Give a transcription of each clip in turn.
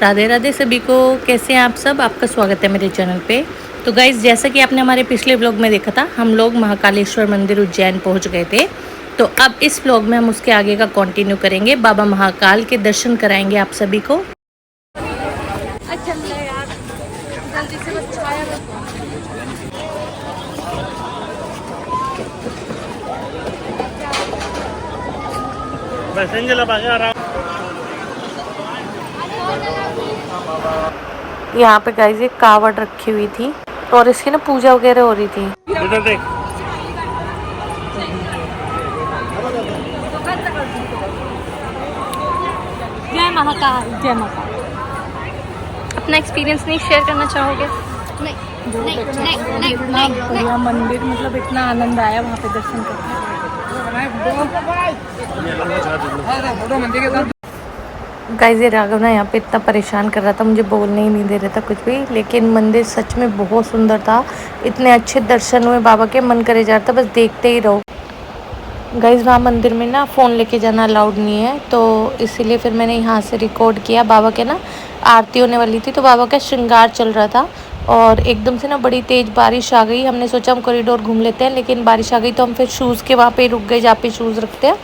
राधे राधे सभी को। कैसे हैं आप सब? आपका स्वागत है मेरे चैनल पे। तो गाइज़, जैसा कि आपने हमारे पिछले व्लॉग में देखा था, हम लोग महाकालेश्वर मंदिर उज्जैन पहुंच गए थे। तो अब इस व्लॉग में हम उसके आगे का कंटिन्यू करेंगे। बाबा महाकाल के दर्शन कराएंगे आप सभी को। यहाँ पे गाइस एक कावड़ रखी हुई थी और इसकी ना पूजा वगैरह हो रही थी। इधर देख। जय महाकाल, जय महाकाल। अपना एक्सपीरियंस नहीं शेयर करना चाहोगे? नहीं। बढ़िया मंदिर, मतलब इतना आनंद आया वहाँ पे दर्शन करके। गाइस, ये राघव ना यहाँ पे इतना परेशान कर रहा था, मुझे बोलने ही नहीं दे रहा था कुछ भी। लेकिन मंदिर सच में बहुत सुंदर था। इतने अच्छे दर्शन हुए बाबा के, मन करे जा रहा था बस देखते ही रहो। गाइस, वहाँ मंदिर में ना फ़ोन लेके जाना अलाउड नहीं है, तो इसीलिए फिर मैंने यहाँ से रिकॉर्ड किया। बाबा के ना आरती होने वाली थी, तो बाबा का श्रृंगार चल रहा था और एकदम से ना बड़ी तेज़ बारिश आ गई। हमने सोचा हम कॉरिडोर घूम लेते हैं, लेकिन बारिश आ गई तो हम फिर शूज़ के वहाँ पे रुक गए जहाँ पे शूज़ रखते हैं।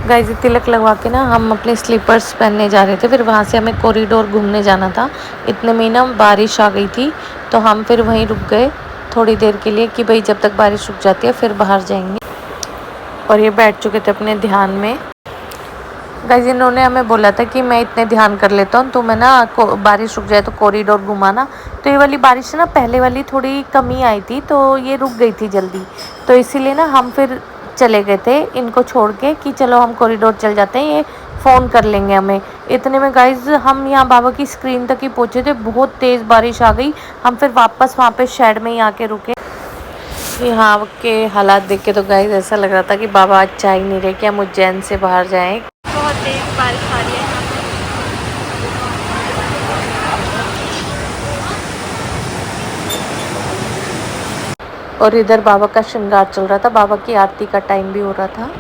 गाइस, तिलक लगवा के ना हम अपने स्लीपर्स पहनने जा रहे थे। फिर वहाँ से हमें कॉरिडोर घूमने जाना था। इतने में ना बारिश आ गई थी, तो हम फिर वहीं रुक गए थोड़ी देर के लिए कि भाई जब तक बारिश रुक जाती है फिर बाहर जाएंगे। और ये बैठ चुके थे अपने ध्यान में। गाइस, इन्होंने हमें बोला था कि मैं इतने ध्यान कर लेता हूँ, तो मैं ना बारिश रुक जाए तो कॉरिडोर घुमाना। तो ये वाली बारिश ना पहले वाली थोड़ी कमी आई थी, तो ये रुक गई थी जल्दी, तो इसीलिए ना हम फिर चले गए थे इनको छोड़ के कि चलो हम कॉरिडोर चल जाते हैं, ये फ़ोन कर लेंगे हमें। इतने में गाइस हम यहाँ बाबा की स्क्रीन तक ही पहुँचे थे, बहुत तेज़ बारिश आ गई। हम फिर वापस वहाँ पे शेड में ही आके रुके। यहाँ के हालात देख के तो गाइस ऐसा लग रहा था कि बाबा आज चाह ही नहीं रहे कि हम उज्जैन से बाहर जाएं। बहुत तेज बारिश आ रही है यहाँ पे। और इधर बाबा का श्रृंगार चल रहा था, बाबा की आरती का टाइम भी हो रहा था।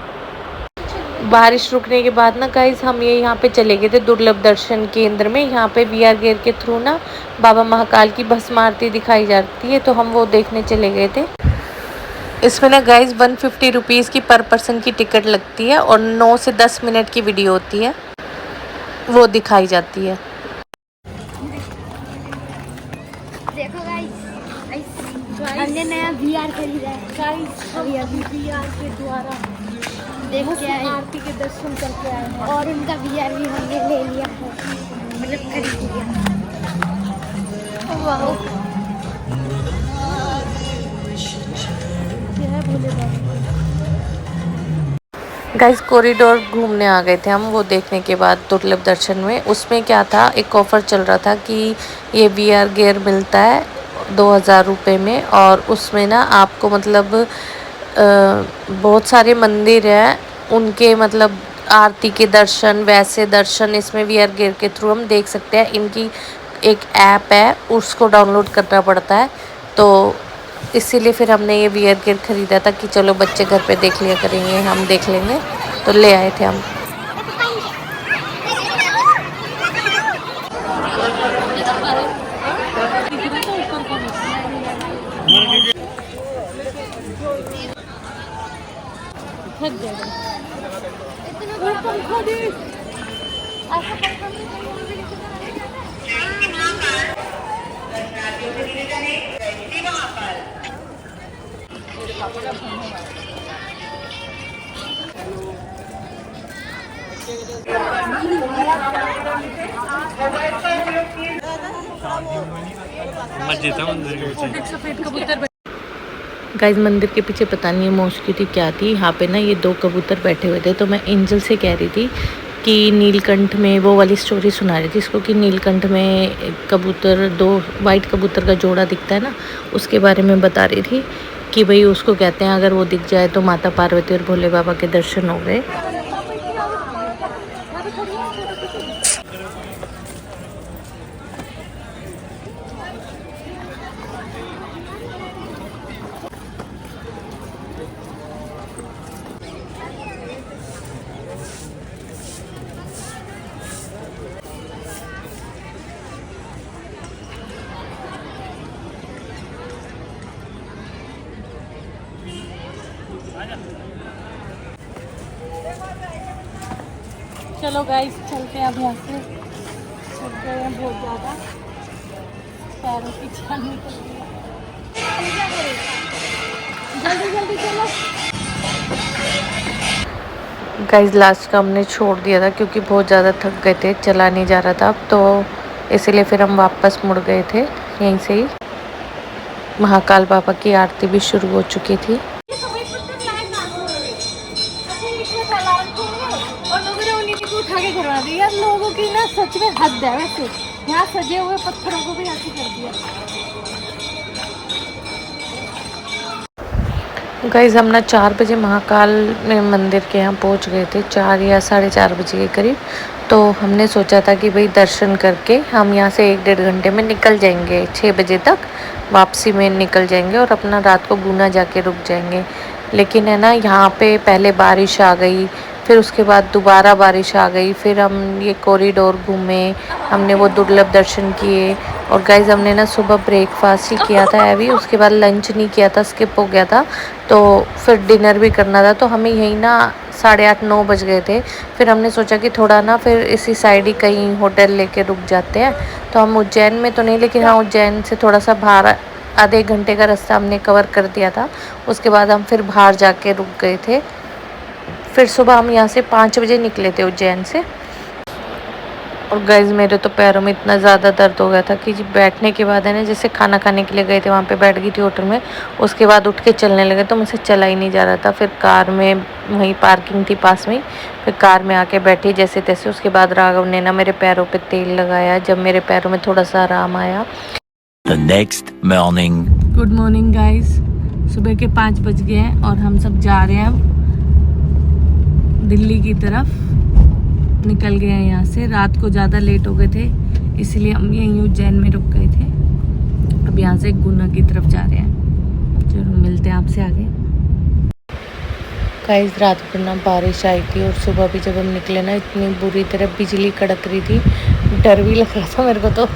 बारिश रुकने के बाद ना गाइस हम ये यहाँ पे चले गए थे दुर्लभ दर्शन केंद्र में। यहाँ पे वीआर गेयर के थ्रू ना बाबा महाकाल की भस्म आरती दिखाई जाती है, तो हम वो देखने चले गए थे। इसमें ना गाइस 150 रुपीज़ की पर पर्सन की टिकट लगती है और 9 से 10 मिनट की वीडियो होती है, वो दिखाई जाती है। देखो गाइस, हमने नया वीआर खरीदा है गाइस। अभी वीआर के द्वारा देखो क्या है, आरती के दर्शन करके आए हैं और उनका वीआर भी हमने ले लिया है, मतलब खरीद लिया। वाह, क्या है भोले बाबा। गाइस, कॉरिडोर घूमने आ गए थे हम, वो देखने के बाद दुर्लभ दर्शन में। उसमें क्या था, एक ऑफ़र चल रहा था कि ये वीआर गियर मिलता है 2000 रुपये में, और उसमें ना आपको मतलब बहुत सारे मंदिर हैं उनके मतलब आरती के दर्शन, वैसे दर्शन इसमें वीआर गियर के थ्रू हम देख सकते हैं। इनकी एक ऐप है, उसको डाउनलोड करना पड़ता है, तो इसीलिए फिर हमने ये वीआर गियर ख़रीदा था कि चलो बच्चे घर पे देख लिया करेंगे, हम देख लेंगे, तो ले आए थे हम। गाइस, मंदिर के पीछे पता नहीं मौसकी थी क्या थी, यहाँ पे ना ये 2 कबूतर बैठे हुए थे। तो मैं एंजल से कह रही थी कि नीलकंठ में वो वाली स्टोरी सुना रही थी इसको कि नीलकंठ में कबूतर 2 वाइट कबूतर का जोड़ा दिखता है ना, उसके बारे में बता रही थी कि भाई उसको कहते हैं अगर वो दिख जाए तो माता पार्वती और भोले बाबा के दर्शन हो गए। चलो गाइस चलते हैं अब यहाँ से, थक गए हैं बहुत ज़्यादा, पैरों की छाल निकल गई। जल्दी जल्दी चलो गाइस। लास्ट का हमने छोड़ दिया था क्योंकि बहुत ज़्यादा थक गए थे, चला नहीं जा रहा था, तो इसीलिए फिर हम वापस मुड़ गए थे यहीं से ही। महाकाल बाबा की आरती भी शुरू हो चुकी थी। उठा के करवा दी यार, लोगों की ना सच में हद है। वैसे यहाँ सजे हुए पत्थरों को भी ऐसे कर दिया। गाइस हम ना 4 बजे महाकाल में मंदिर के यहाँ पहुँच गए थे, 4 या 4:30 बजे के करीब। तो हमने सोचा था कि भाई दर्शन करके हम यहाँ से 1-1.5 घंटे में निकल जाएंगे, 6 बजे तक वापसी में निकल जाएंगे और अपना रात को गुना जाके रुक जाएंगे। लेकिन है ना यहाँ पे पहले बारिश आ गई, फिर उसके बाद दोबारा बारिश आ गई, फिर हम ये कॉरिडोर घूमे, हमने वो दुर्लभ दर्शन किए। और गाइज हमने ना सुबह ब्रेकफास्ट ही किया था अभी, उसके बाद लंच नहीं किया था, स्किप हो गया था, तो फिर डिनर भी करना था। तो हमें यहीं ना 8:30-9 बज गए थे। फिर हमने सोचा कि थोड़ा ना फिर इसी साइड ही कहीं होटल लेके रुक जाते हैं। तो हम उज्जैन में तो नहीं, लेकिन हाँ उज्जैन से थोड़ा सा बाहर आधे घंटे का रास्ता हमने कवर कर दिया था। उसके बाद हम फिर बाहर जाके रुक गए थे। फिर सुबह हम यहाँ से 5 बजे निकले थे उज्जैन से। और गाइज मेरे तो पैरों में इतना ज़्यादा दर्द हो गया था कि बैठने के बाद है ना, जैसे खाना खाने के लिए गए थे वहाँ पे बैठ गई थी होटल में, उसके बाद उठ के चलने लगे तो मुझसे चला ही नहीं जा रहा था। फिर कार में, वहीं पार्किंग थी पास में ही, फिर कार में आके बैठी जैसे तैसे। उसके बाद राघव ने ना मेरे पैरों पे तेल लगाया, जब मेरे पैरों में थोड़ा सा आराम आया। The next morning. Good morning guys, सुबह के 5 बज गए हैं और हम सब जा रहे हैं दिल्ली की तरफ। निकल गए हैं यहाँ से, रात को ज़्यादा लेट हो गए थे इसलिए हम यहीं उज्जैन में रुक गए थे। अब यहाँ से गुना की तरफ जा रहे हैं। चलो मिलते हैं आपसे आगे। गाइस रात को ना बारिश आई थी और सुबह भी जब हम निकले ना इतनी बुरी तरह बिजली कड़क रही थी, डर भी लग रहा था मेरे को तो।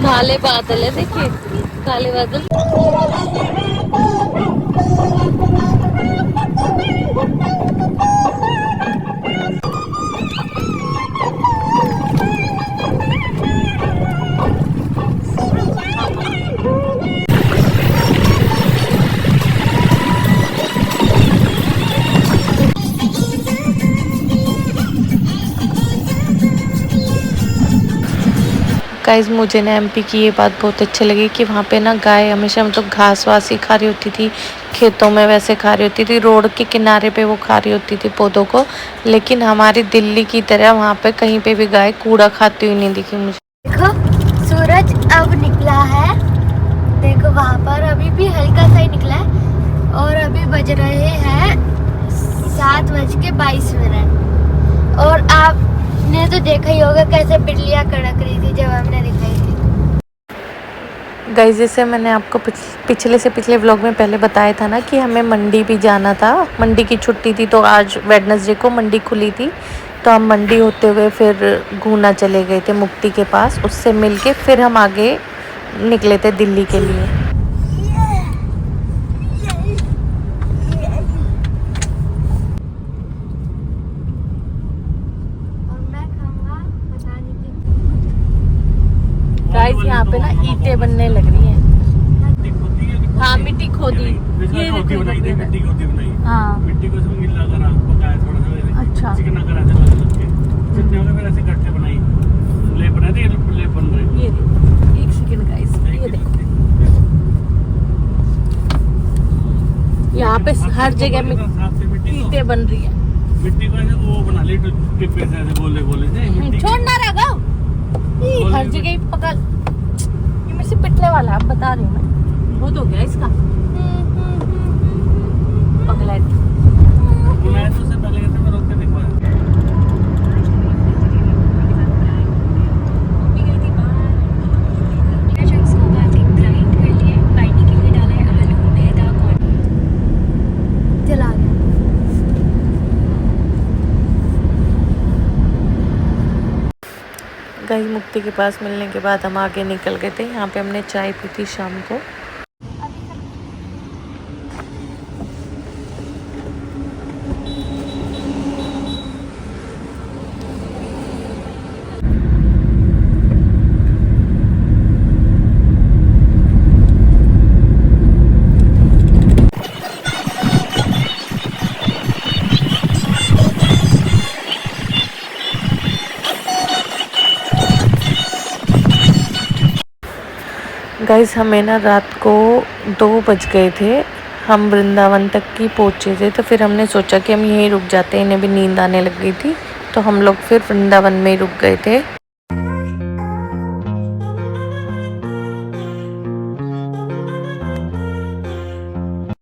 काले बादल है, देखिए काले बादल। गाइस मुझे ना एमपी की ये बात बहुत अच्छी लगी कि वहाँ पे ना गाय हमेशा मतलब घास वास ही खा रही होती थी, खेतों में वैसे खा रही होती थी, रोड के किनारे पे वो खा रही होती थी पौधों को। लेकिन हमारी दिल्ली की तरह वहाँ पे कहीं पे भी गाय कूड़ा खाती हुई नहीं दिखी मुझे। देखो सूरज अब निकला है, देखो वहाँ पर अभी भी हल्का सा ही निकला है और अभी बज रहे हैं 7:22। और आपने तो देखा ही होगा कैसे बिजलियाँ कड़क रही थी जब हमने दिखाई थी। गाइस जैसे मैंने आपको पिछले व्लॉग में पहले बताया था ना कि हमें मंडी भी जाना था, मंडी की छुट्टी थी तो आज वेडनेसडे को मंडी खुली थी। तो हम मंडी होते हुए फिर गुना चले गए थे मुक्ति के पास, उससे मिलके फिर हम आगे निकले थे दिल्ली के लिए। गाइस यहाँ पे ना ईंटें बनने लग रही हैं। हाँ मिट्टी खोदी, ये मिट्टी बनाई थी, मिट्टी की होती बनाई। हाँ मिट्टी को इसमें गिल्ला करा, पकाया थोड़ा सा, अच्छा। चिकना करा था लग के। जितने हो गए फिर ऐसे गट्टे बनाई, लेप बनाए थे, लेप बन रहे। ये देखो, एक सेकंड गाइस, ये देखो यहाँ पे हर जगह ईंटें बन रही है। मिट्टी को ऐसे वो बना ली टिप्पे से, ऐसे गोले गोले से मिट्टी छोड़ ना रहा हर जगह ही पका। ये मेरे से पिटने वाला है, अब बता रही हूँ मैं। बहुत हो गया इसका पगलेट। बुलाया तो उससे पहले कैसे मैं रोक के दिखवाया। चला गया। गाइस मुक्ति के पास मिलने के बाद हम आगे निकल गए थे। यहाँ पे हमने चाय पी थी शाम को। गाइस हमें ना रात को 2 बज गए थे, हम वृंदावन तक की पहुँचे थे। तो फिर हमने सोचा कि हम यहीं रुक जाते हैं, इन्हें भी नींद आने लग गई थी। तो हम लोग फिर वृंदावन में ही रुक गए थे।